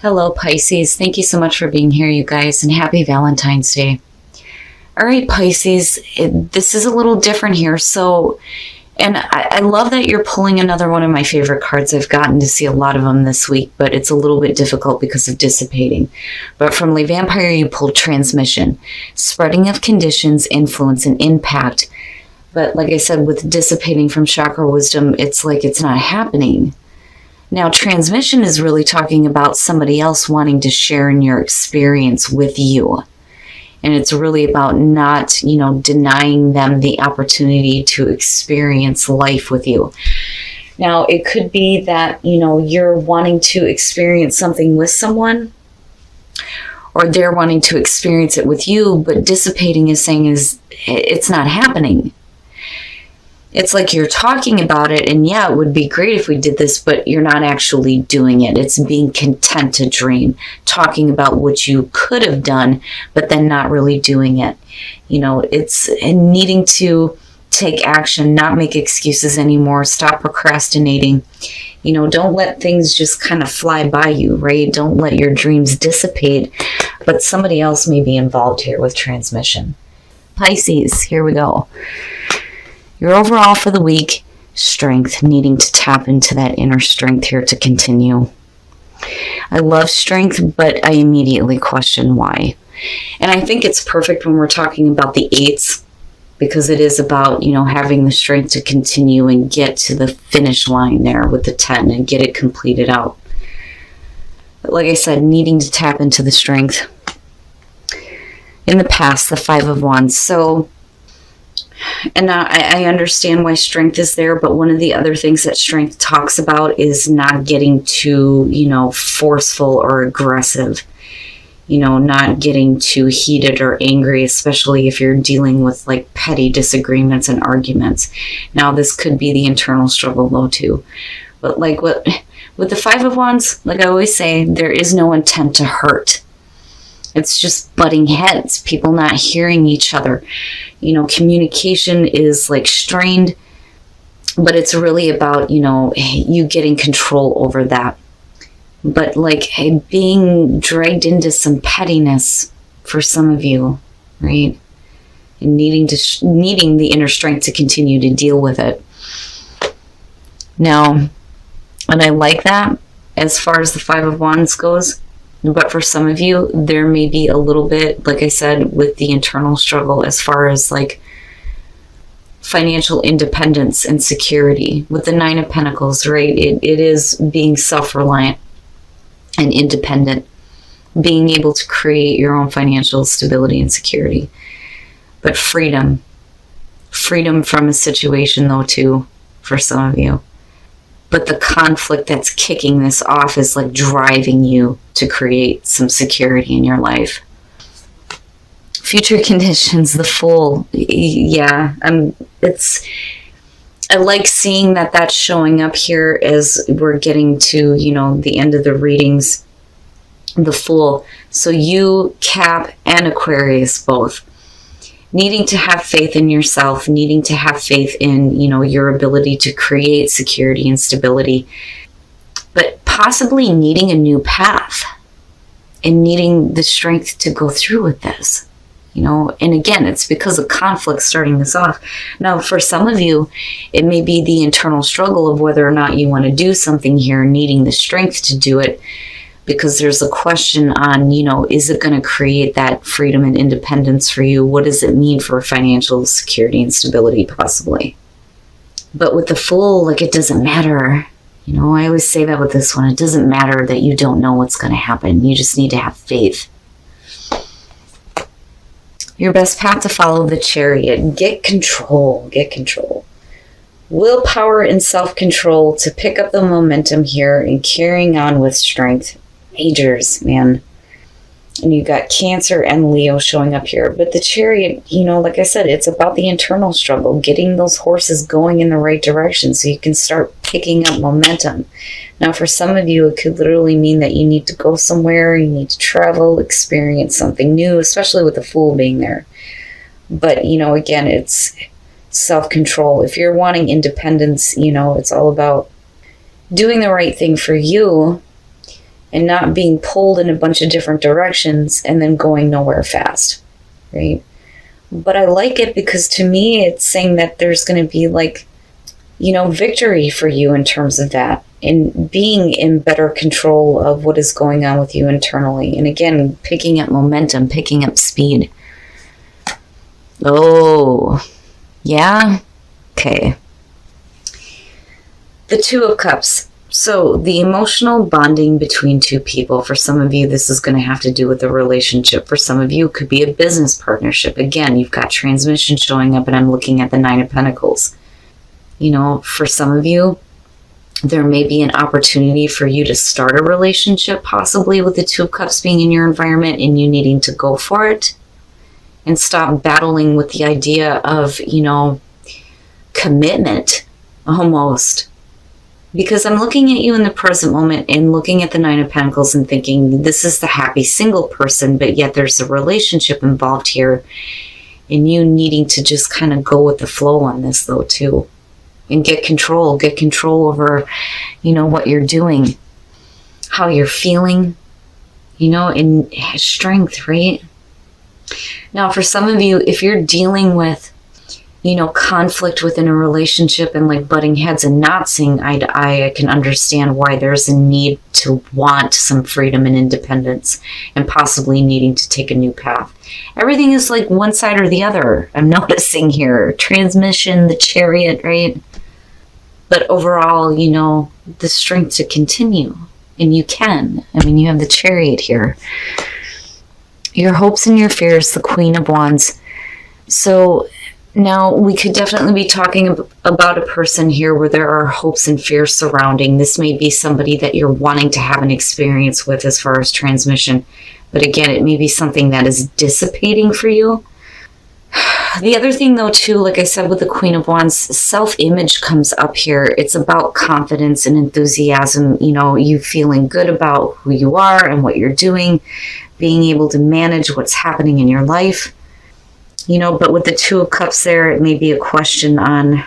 Hello, Pisces. Thank you so much for being here, you guys, and happy Valentine's Day. All right, Pisces, this is a little different here. And I love that you're pulling another one of my favorite cards. I've gotten to see a lot of them this week, but it's a little bit difficult because of dissipating. But from Le Vampire, you pulled transmission, spreading of conditions, influence, and impact. But like I said, with dissipating from chakra wisdom, it's like it's not happening. Now, transmission is really talking about somebody else wanting to share in your experience with you. And it's really about not, denying them the opportunity to experience life with you. Now, it could be that, you're wanting to experience something with someone, or they're wanting to experience it with you, but dissipating is saying it's not happening. It's like you're talking about it, and yeah, it would be great if we did this, but you're not actually doing it. It's being content to dream, talking about what you could have done, but then not really doing it. It's needing to take action, not make excuses anymore, stop procrastinating. Don't let things just kind of fly by you, right? Don't let your dreams dissipate, but somebody else may be involved here with transmission. Pisces, here we go. Your overall for the week, strength, needing to tap into that inner strength here to continue. I love strength, but I immediately question why. And I think it's perfect when we're talking about the eights, because it is about, having the strength to continue and get to the finish line there with the 10 and get it completed out. But like I said, needing to tap into the strength. In the past, the 5 of Wands. And I understand why strength is there, but one of the other things that strength talks about is not getting too, forceful or aggressive, not getting too heated or angry, especially if you're dealing with like petty disagreements and arguments. Now, this could be the internal struggle though too. But like with the 5 of Wands, like I always say, there is no intent to hurt. It's just butting heads, people not hearing each other. Communication is like strained, but it's really about, you getting control over that. But like being dragged into some pettiness for some of you, right? And needing the inner strength to continue to deal with it. Now, and I like that as far as the 5 of Wands goes. But for some of you, there may be a little bit, like I said, with the internal struggle as far as like financial independence and security. With the 9 of Pentacles, right? It is being self-reliant and independent, being able to create your own financial stability and security. But freedom from a situation though too, for some of you. But the conflict that's kicking this off is like driving you to create some security in your life. Future conditions, the Fool. Yeah, I like seeing that that's showing up here as we're getting to, the end of the readings. The Fool. So you, Cap, and Aquarius both. Needing to have faith in yourself, needing to have faith in, your ability to create security and stability, but possibly needing a new path and needing the strength to go through with this, and again, it's because of conflict starting this off. Now, for some of you, it may be the internal struggle of whether or not you want to do something here, needing the strength to do it, because there's a question on, is it going to create that freedom and independence for you? What does it mean for financial security and stability, possibly? But with the Fool, like, it doesn't matter. I always say that with this one. It doesn't matter that you don't know what's going to happen. You just need to have faith. Your best path to follow, the Chariot. Get control. Get control. Willpower and self-control to pick up the momentum here and carrying on with strength. Majors, man. And you got Cancer and Leo showing up here. But the Chariot, like I said, it's about the internal struggle, getting those horses going in the right direction so you can start picking up momentum. Now, for some of you, it could literally mean that you need to go somewhere, you need to travel, experience something new, especially with the Fool being there. But, again, it's self-control. If you're wanting independence, it's all about doing the right thing for you and not being pulled in a bunch of different directions and then going nowhere fast, right? But I like it because to me, it's saying that there's going to be like, victory for you in terms of that, and being in better control of what is going on with you internally. And again, picking up momentum, picking up speed. Oh, yeah? Okay. The Two of Cups. So the emotional bonding between two people, for some of you, this is going to have to do with a relationship. For some of you, it could be a business partnership. Again, you've got transmission showing up, and I'm looking at the Nine of Pentacles. For some of you, there may be an opportunity for you to start a relationship, possibly with the Two of Cups being in your environment and you needing to go for it and stop battling with the idea of, commitment almost. Because I'm looking at you in the present moment and looking at the Nine of Pentacles and thinking this is the happy single person, but yet there's a relationship involved here, and you needing to just kind of go with the flow on this though too, and get control over, what you're doing, how you're feeling, and strength, right? Now, for some of you, if you're dealing with conflict within a relationship and like butting heads and not seeing eye to eye, I can understand why there's a need to want some freedom and independence and possibly needing to take a new path. Everything is like one side or the other. I'm noticing here. Transmission, the Chariot, right? But overall, the strength to continue. And you can. You have the Chariot here. Your hopes and your fears, the Queen of Wands. So now, we could definitely be talking about a person here where there are hopes and fears surrounding. This may be somebody that you're wanting to have an experience with as far as transmission. But again, it may be something that is dissipating for you. The other thing, though, too, like I said with the Queen of Wands, self-image comes up here. It's about confidence and enthusiasm, you feeling good about who you are and what you're doing, being able to manage what's happening in your life. But with the Two of Cups there, it may be a question on,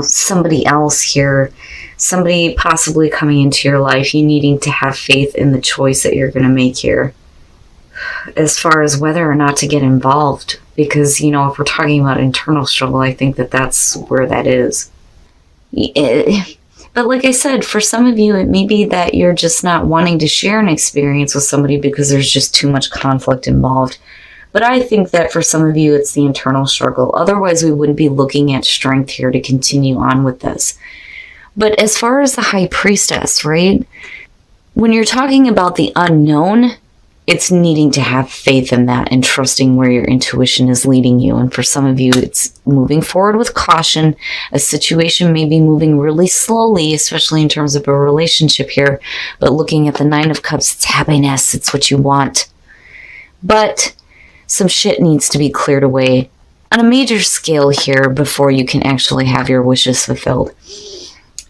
somebody else here, somebody possibly coming into your life, you needing to have faith in the choice that you're going to make here as far as whether or not to get involved. Because, if we're talking about internal struggle, I think that that's where that is. But like I said, for some of you, it may be that you're just not wanting to share an experience with somebody because there's just too much conflict involved. But I think that for some of you, it's the internal struggle. Otherwise, we wouldn't be looking at strength here to continue on with this. But as far as the High Priestess, right? When you're talking about the unknown, it's needing to have faith in that and trusting where your intuition is leading you. And for some of you, it's moving forward with caution. A situation may be moving really slowly, especially in terms of a relationship here. But looking at the Nine of Cups, it's happiness. It's what you want. But some shit needs to be cleared away on a major scale here before you can actually have your wishes fulfilled.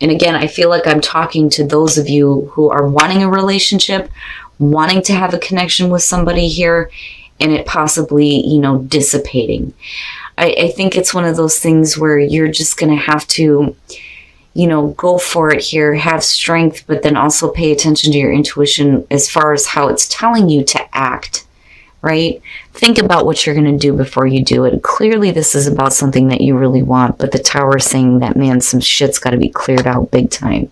And again, I feel like I'm talking to those of you who are wanting a relationship, wanting to have a connection with somebody here, and it possibly, dissipating. I think it's one of those things where you're just going to have to, go for it here, have strength, but then also pay attention to your intuition as far as how it's telling you to act. Right? Think about what you're going to do before you do it. Clearly, this is about something that you really want, but the Tower is saying that, man, some shit's got to be cleared out big time.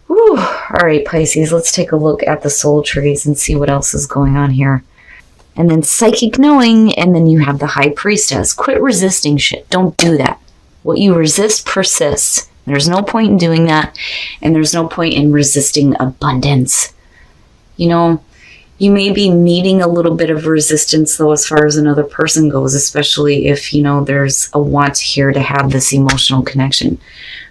Whew. All right, Pisces, let's take a look at the soul trees and see what else is going on here. And then psychic knowing, and then you have the High Priestess. Quit resisting shit. Don't do that. What you resist persists. There's no point in doing that, and there's no point in resisting abundance. You may be meeting a little bit of resistance, though, as far as another person goes, especially if, there's a want here to have this emotional connection.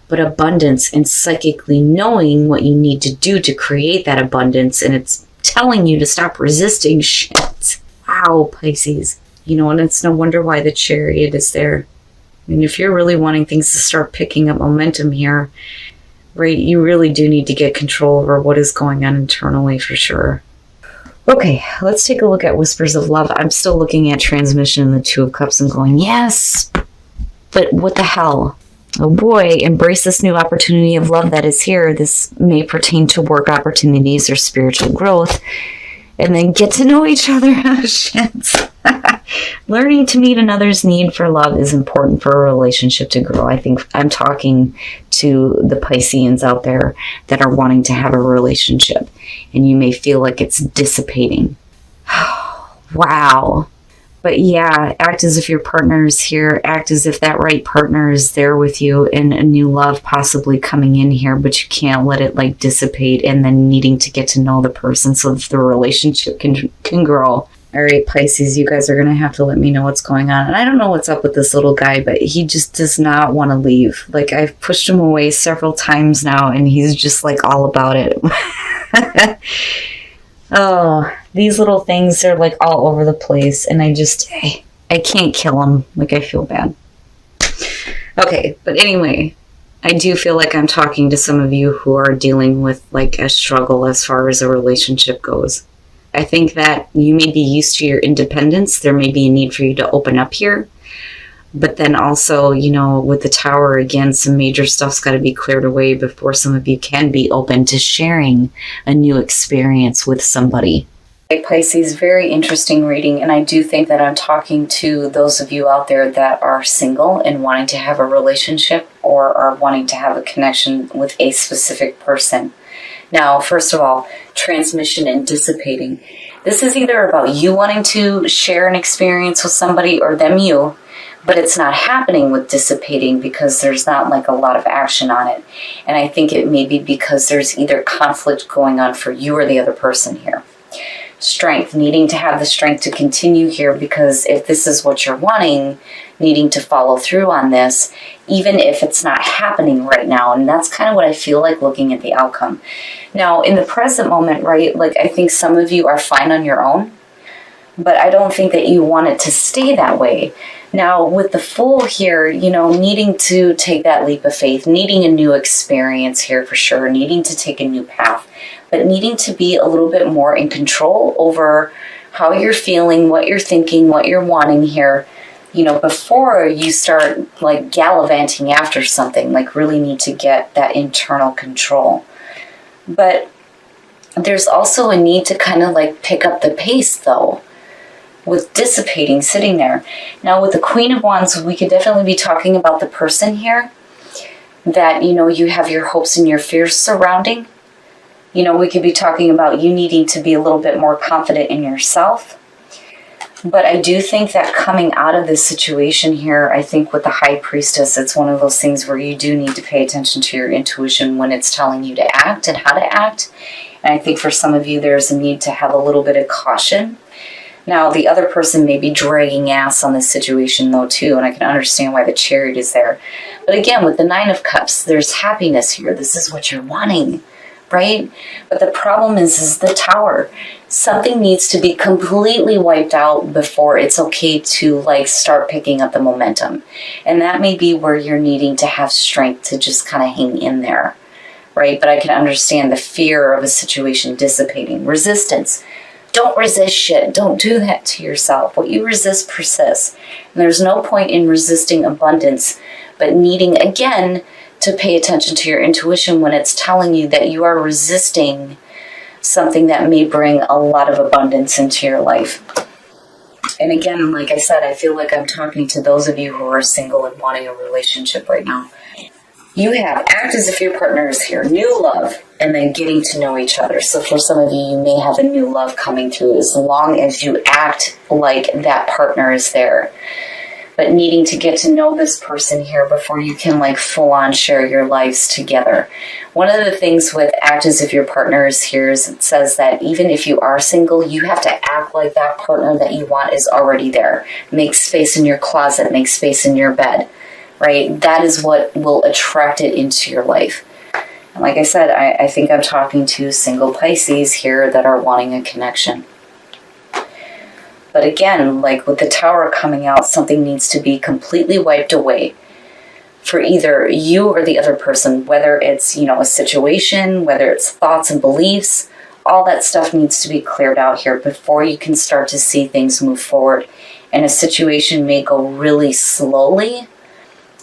But abundance and psychically knowing what you need to do to create that abundance, and it's telling you to stop resisting shit. Wow, Pisces. And it's no wonder why the Chariot is there. If you're really wanting things to start picking up momentum here, right, you really do need to get control over what is going on internally for sure. Okay, let's take a look at Whispers of Love. I'm still looking at transmission and the Two of Cups and going, yes, but what the hell? Oh boy, embrace this new opportunity of love that is here. This may pertain to work opportunities or spiritual growth. And then get to know each other. Shit. Learning to meet another's need for love is important for a relationship to grow. I think I'm talking to the Pisceans out there that are wanting to have a relationship. And you may feel like it's dissipating. Wow. But yeah, act as if your partner is here. Act as if that right partner is there with you and a new love possibly coming in here, but you can't let it like dissipate and then needing to get to know the person so that the relationship can grow. All right, Pisces, you guys are going to have to let me know what's going on. And I don't know what's up with this little guy, but he just does not want to leave. Like, I've pushed him away several times now, and he's just like all about it. Oh, these little things are like all over the place, and I can't kill them. Like, I feel bad. Okay, but anyway, I do feel like I'm talking to some of you who are dealing with like a struggle as far as a relationship goes. I think that you may be used to your independence. There may be a need for you to open up here. But then also, you know, with the Tower, again, some major stuff's got to be cleared away before some of you can be open to sharing a new experience with somebody. Hey, Pisces, very interesting reading. And I do think that I'm talking to those of you out there that are single and wanting to have a relationship or are wanting to have a connection with a specific person. Now, first of all, transmission and dissipating. This is either about you wanting to share an experience with somebody or them you. But it's not happening with dissipating because there's not like a lot of action on it. And I think it may be because there's either conflict going on for you or the other person here. Strength, needing to have the strength to continue here because if this is what you're wanting, needing to follow through on this, even if it's not happening right now. And that's kind of what I feel like looking at the outcome. Now, in the present moment, right, like I think some of you are fine on your own, but I don't think that you want it to stay that way. Now, with the Fool here, you know, needing to take that leap of faith, needing a new experience here for sure, needing to take a new path, but needing to be a little bit more in control over how you're feeling, what you're thinking, what you're wanting here, you know, before you start like gallivanting after something, like really need to get that internal control. But there's also a need to kind of like pick up the pace though, with dissipating sitting there. Now with the Queen of Wands, we could definitely be talking about the person here that, you know, you have your hopes and your fears surrounding. You know, we could be talking about you needing to be a little bit more confident in yourself. But I do think that coming out of this situation here, I think with the High Priestess, it's one of those things where you do need to pay attention to your intuition when it's telling you to act and how to act. And I think for some of you, there's a need to have a little bit of caution. Now, the other person may be dragging ass on this situation, though, too, and I can understand why the Chariot is there. But again, with the Nine of Cups, there's happiness here. This is what you're wanting, right? But the problem is the Tower. Something needs to be completely wiped out before it's okay to, like, start picking up the momentum. And that may be where you're needing to have strength to just kind of hang in there, right? But I can understand the fear of a situation dissipating. Resistance. Don't resist shit. Don't do that to yourself. What you resist persists. And there's no point in resisting abundance, but needing, again, to pay attention to your intuition when it's telling you that you are resisting something that may bring a lot of abundance into your life. And again, like I said, I feel like I'm talking to those of you who are single and wanting a relationship right now. You have act as if your partner is here, new love, and then getting to know each other. So for some of you, you may have a new love coming through as long as you act like that partner is there. But needing to get to know this person here before you can like full on share your lives together. One of the things with act as if your partner is here is it says that even if you are single, you have to act like that partner that you want is already there. Make space in your closet, make space in your bed. Right? That is what will attract it into your life. And like I said, I think I'm talking to single Pisces here that are wanting a connection. But again, like with the Tower coming out, something needs to be completely wiped away for either you or the other person, whether it's, you know, a situation, whether it's thoughts and beliefs, all that stuff needs to be cleared out here before you can start to see things move forward. And a situation may go really slowly,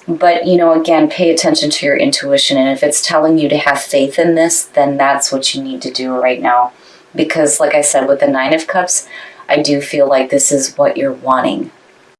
But, again, pay attention to your intuition. And if it's telling you to have faith in this, then that's what you need to do right now. Because, like I said, with the Nine of Cups, I do feel like this is what you're wanting.